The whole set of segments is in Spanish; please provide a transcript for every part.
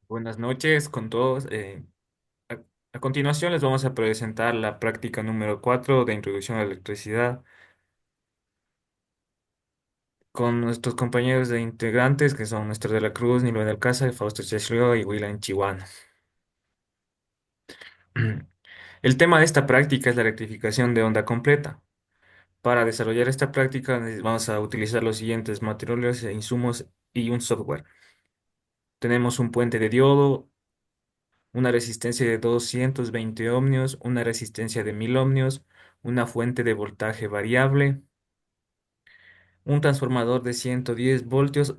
Buenas noches con todos. A, a continuación les vamos a presentar la práctica número 4 de Introducción a la Electricidad con nuestros compañeros de integrantes que son Néstor de la Cruz, Nilo de Alcázar, Fausto Chesleo y William Chihuahua. El tema de esta práctica es la rectificación de onda completa. Para desarrollar esta práctica vamos a utilizar los siguientes materiales e insumos y un software. Tenemos un puente de diodo, una resistencia de 220 ohmios, una resistencia de 1000 ohmios, una fuente de voltaje variable, un transformador de 110 voltios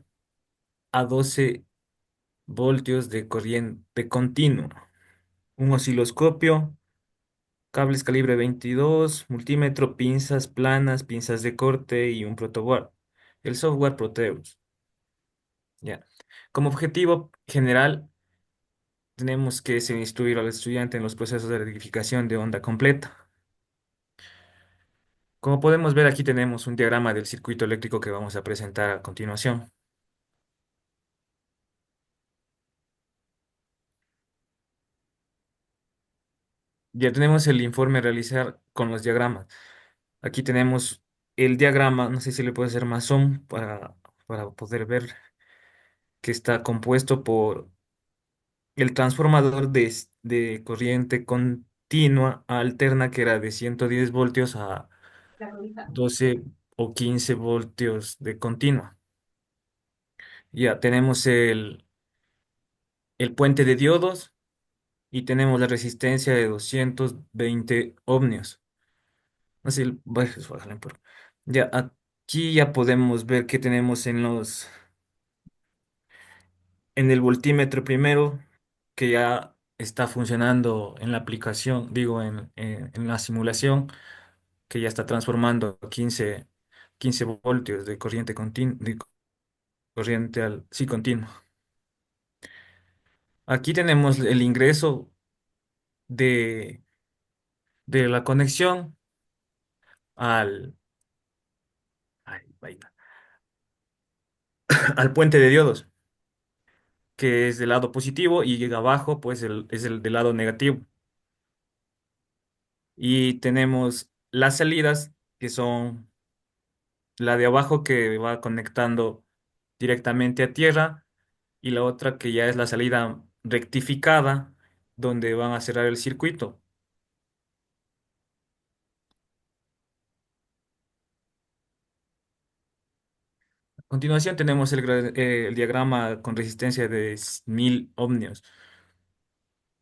a 12 voltios de corriente continua, un osciloscopio, cables calibre 22, multímetro, pinzas planas, pinzas de corte y un protoboard. El software Proteus. Ya. Como objetivo general, tenemos que instruir al estudiante en los procesos de rectificación de onda completa. Como podemos ver, aquí tenemos un diagrama del circuito eléctrico que vamos a presentar a continuación. Ya tenemos el informe a realizar con los diagramas. Aquí tenemos el diagrama, no sé si le puede hacer más zoom para poder ver que está compuesto por el transformador de corriente continua a alterna, que era de 110 voltios a 12 o 15 voltios de continua. Ya tenemos el puente de diodos y tenemos la resistencia de 220 ohmios. Así, bájale ya aquí ya podemos ver que tenemos en el voltímetro primero, que ya está funcionando en la aplicación, digo, en la simulación, que ya está transformando a 15 voltios de corriente continua, sí, continua. Aquí tenemos el ingreso de, de la conexión al, ay, vaina, al puente de diodos, que es del lado positivo, y abajo pues es el del lado negativo. Y tenemos las salidas, que son la de abajo, que va conectando directamente a tierra, y la otra que ya es la salida rectificada, donde van a cerrar el circuito. A continuación tenemos el diagrama con resistencia de 1000 ohmios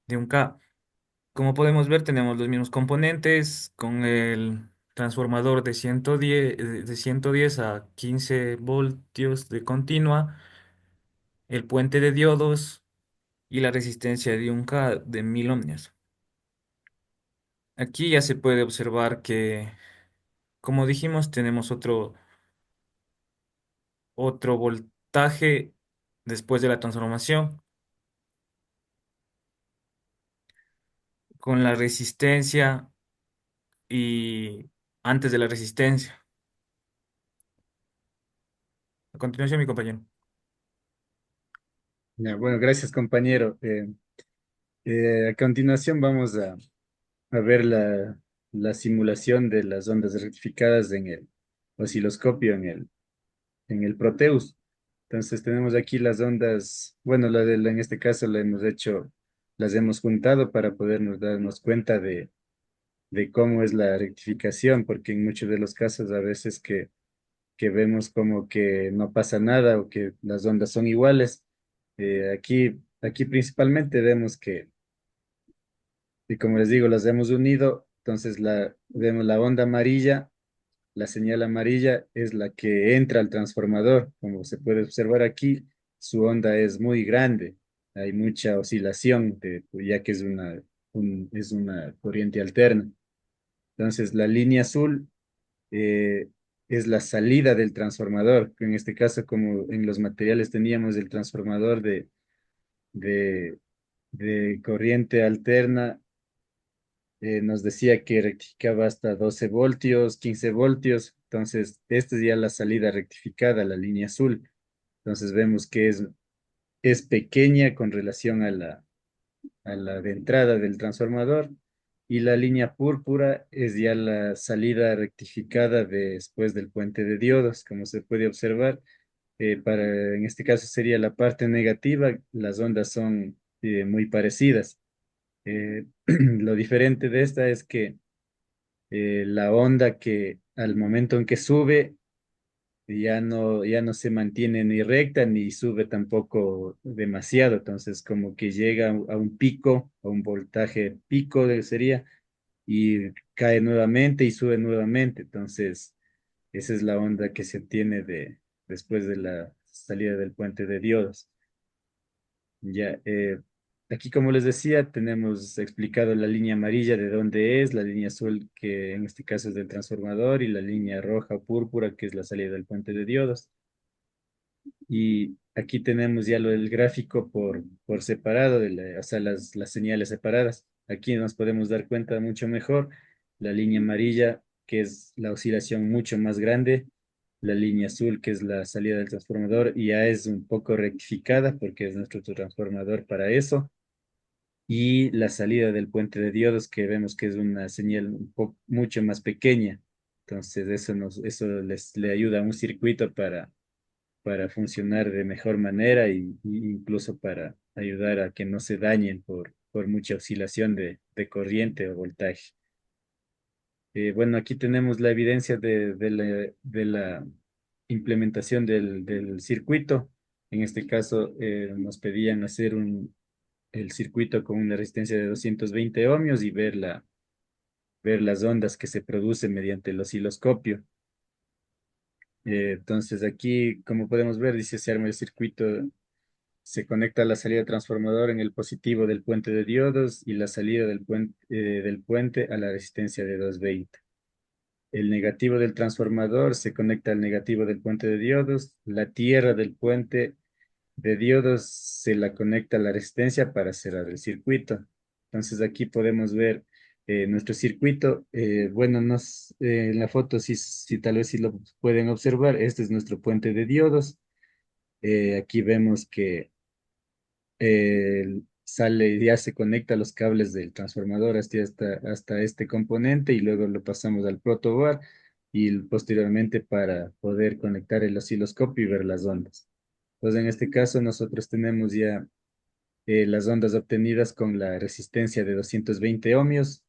de un K. Como podemos ver, tenemos los mismos componentes con el transformador de 110 a 15 voltios de continua, el puente de diodos y la resistencia de un K de 1000 ohmios. Aquí ya se puede observar que, como dijimos, tenemos otro voltaje después de la transformación con la resistencia y antes de la resistencia. A continuación, mi compañero. Ya, bueno, gracias compañero. A continuación vamos a ver la simulación de las ondas rectificadas en el osciloscopio, en el Proteus. Entonces tenemos aquí las ondas, bueno, en este caso la hemos hecho, las hemos juntado para podernos darnos cuenta de cómo es la rectificación, porque en muchos de los casos a veces que vemos como que no pasa nada o que las ondas son iguales. Aquí principalmente vemos que, y como les digo, las hemos unido, entonces vemos la onda amarilla, la señal amarilla es la que entra al transformador. Como se puede observar aquí, su onda es muy grande, hay mucha oscilación, ya que es una corriente alterna. Entonces la línea azul eh, es la salida del transformador, que en este caso, como en los materiales teníamos el transformador de, de corriente alterna, nos decía que rectificaba hasta 12 voltios, 15 voltios, entonces esta es ya la salida rectificada, la línea azul. Entonces vemos que es es pequeña con relación a la de entrada del transformador y la línea púrpura es ya la salida rectificada después del puente de diodos, como se puede observar. En este caso sería la parte negativa, las ondas son muy parecidas. Lo diferente de esta es que la onda que al momento en que sube ya no se mantiene ni recta ni sube tampoco demasiado, entonces como que llega a un pico, a un voltaje pico sería, y cae nuevamente y sube nuevamente, entonces esa es la onda que se obtiene después de la salida del puente de diodos. Ya, aquí como les decía, tenemos explicado la línea amarilla de dónde es, la línea azul que en este caso es del transformador y la línea roja o púrpura que es la salida del puente de diodos. Y aquí tenemos ya lo del gráfico por separado, o sea, las señales separadas. Aquí nos podemos dar cuenta mucho mejor la línea amarilla, que es la oscilación mucho más grande, la línea azul, que es la salida del transformador, y ya es un poco rectificada porque es nuestro transformador para eso. Y la salida del puente de diodos, que vemos que es una señal mucho más pequeña. Entonces, eso le ayuda a un circuito para funcionar de mejor manera y incluso para ayudar a que no se dañen por mucha oscilación de corriente o voltaje. Bueno, aquí tenemos la evidencia de la implementación del circuito. En este caso, nos pedían hacer el circuito con una resistencia de 220 ohmios y ver las ondas que se producen mediante el osciloscopio. Entonces aquí, como podemos ver, dice se arma el circuito. Se conecta la salida transformador en el positivo del puente de diodos y la salida del puente a la resistencia de 220. El negativo del transformador se conecta al negativo del puente de diodos. La tierra del puente de diodos se la conecta a la resistencia para cerrar el circuito. Entonces aquí podemos ver nuestro circuito. Bueno, en la foto si tal vez si lo pueden observar, este es nuestro puente de diodos. Aquí vemos que sale, ya se conecta los cables del transformador hasta este componente y luego lo pasamos al protoboard y posteriormente para poder conectar el osciloscopio y ver las ondas. Entonces, en este caso, nosotros tenemos ya las ondas obtenidas con la resistencia de 220 ohmios.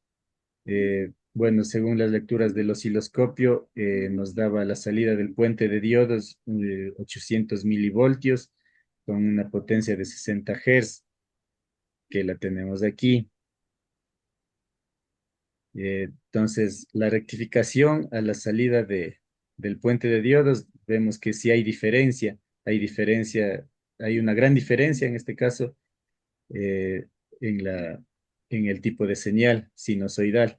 Bueno, según las lecturas del osciloscopio, nos daba la salida del puente de diodos 800 milivoltios con una potencia de 60 Hz que la tenemos aquí. Entonces, la rectificación a la salida del puente de diodos, vemos que sí hay diferencia, hay una gran diferencia en este caso eh, en en el tipo de señal sinusoidal.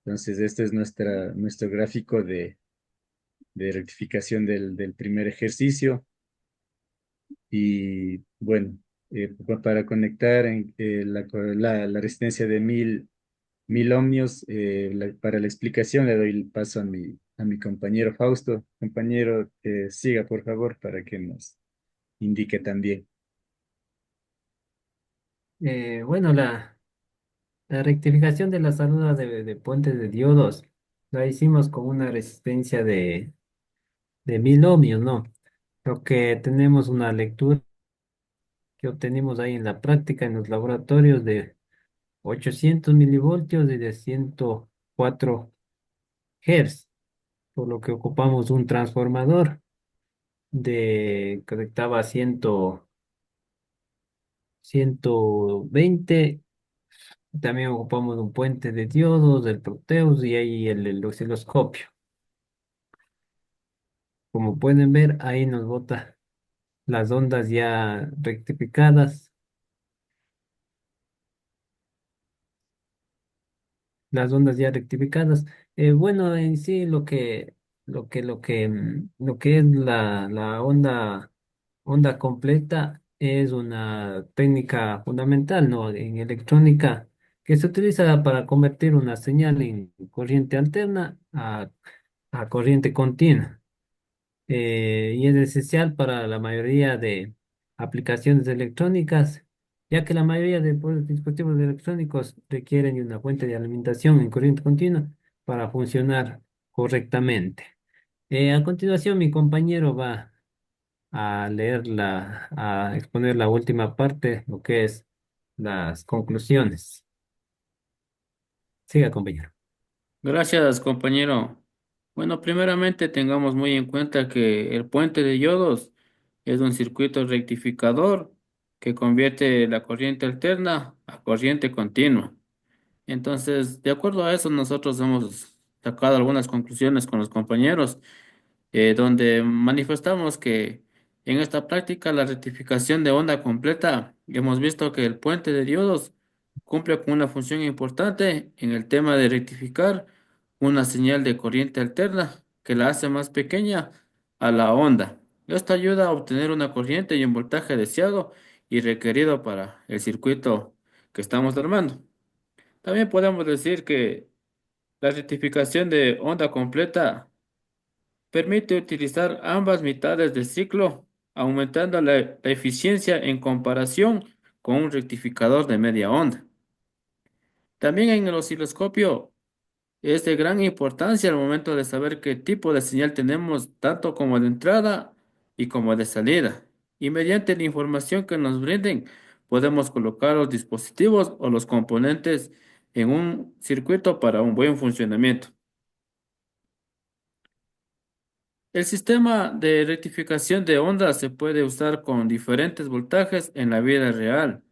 Entonces, este es nuestro gráfico de rectificación del primer ejercicio. Y bueno, para conectar la resistencia de 1000 ohmios, para la explicación le doy el paso a mi compañero Fausto. Compañero, siga por favor para que nos indique también. Bueno, la rectificación de la salida de puentes de diodos la hicimos con una resistencia de 1000 ohmios, ¿no? Lo que tenemos una lectura que obtenimos ahí en la práctica en los laboratorios de 800 milivoltios y de 104 Hz, por lo que ocupamos un transformador de conectaba a 120. También ocupamos un puente de diodos, del Proteus y ahí el osciloscopio. Como pueden ver, ahí nos bota las ondas ya rectificadas. Las ondas ya rectificadas. Bueno, en sí lo que es la onda completa es una técnica fundamental, ¿no? En electrónica que se utiliza para convertir una señal en corriente alterna a corriente continua. Y es esencial para la mayoría aplicaciones electrónicas, ya que la mayoría de pues, dispositivos electrónicos requieren de una fuente de alimentación en corriente continua para funcionar correctamente. A continuación, mi compañero va a a exponer la última parte, lo que es las conclusiones. Siga, compañero. Gracias, compañero. Bueno, primeramente tengamos muy en cuenta que el puente de diodos es un circuito rectificador que convierte la corriente alterna a corriente continua. Entonces, de acuerdo a eso, nosotros hemos sacado algunas conclusiones con los compañeros donde manifestamos que en esta práctica la rectificación de onda completa, hemos visto que el puente de diodos cumple con una función importante en el tema de rectificar una señal de corriente alterna que la hace más pequeña a la onda. Esto ayuda a obtener una corriente y un voltaje deseado y requerido para el circuito que estamos armando. También podemos decir que la rectificación de onda completa permite utilizar ambas mitades del ciclo, aumentando la eficiencia en comparación con un rectificador de media onda. También en el osciloscopio es de gran importancia al momento de saber qué tipo de señal tenemos, tanto como de entrada y como de salida. Y mediante la información que nos brinden, podemos colocar los dispositivos o los componentes en un circuito para un buen funcionamiento. El sistema de rectificación de ondas se puede usar con diferentes voltajes en la vida real.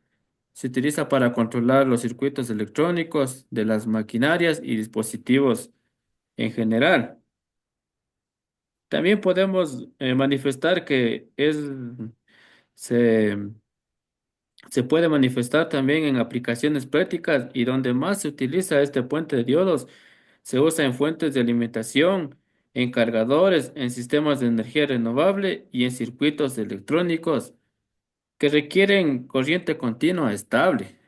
Se utiliza para controlar los circuitos electrónicos de las maquinarias y dispositivos en general. También podemos manifestar que se, se puede manifestar también en aplicaciones prácticas y donde más se utiliza este puente de diodos se usa en fuentes de alimentación, en cargadores, en sistemas de energía renovable y en circuitos electrónicos que requieren corriente continua estable.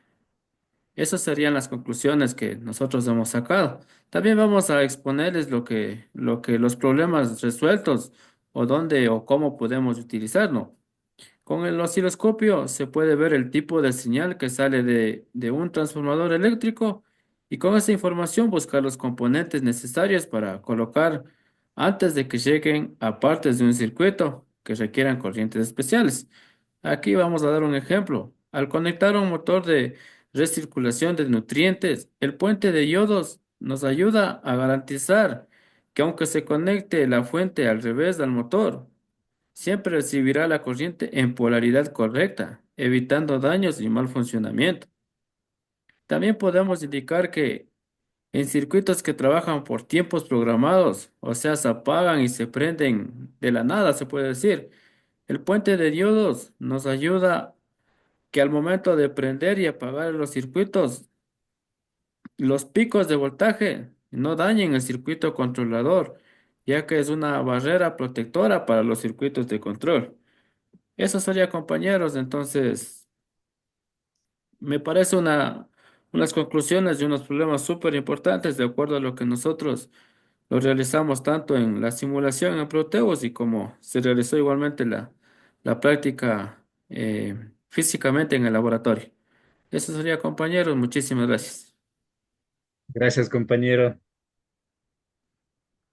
Esas serían las conclusiones que nosotros hemos sacado. También vamos a exponerles lo que los problemas resueltos o dónde o cómo podemos utilizarlo. Con el osciloscopio se puede ver el tipo de señal que sale de un transformador eléctrico y con esa información buscar los componentes necesarios para colocar antes de que lleguen a partes de un circuito que requieran corrientes especiales. Aquí vamos a dar un ejemplo. Al conectar un motor de recirculación de nutrientes, el puente de iodos nos ayuda a garantizar que aunque se conecte la fuente al revés del motor, siempre recibirá la corriente en polaridad correcta, evitando daños y mal funcionamiento. También podemos indicar que en circuitos que trabajan por tiempos programados, o sea, se apagan y se prenden de la nada, se puede decir, el puente de diodos nos ayuda que al momento de prender y apagar los circuitos, los picos de voltaje no dañen el circuito controlador, ya que es una barrera protectora para los circuitos de control. Eso sería, compañeros. Entonces, me parece unas conclusiones de unos problemas súper importantes de acuerdo a lo que nosotros lo realizamos tanto en la simulación en Proteus y como se realizó igualmente la práctica físicamente en el laboratorio. Eso sería, compañeros. Muchísimas gracias. Gracias, compañero.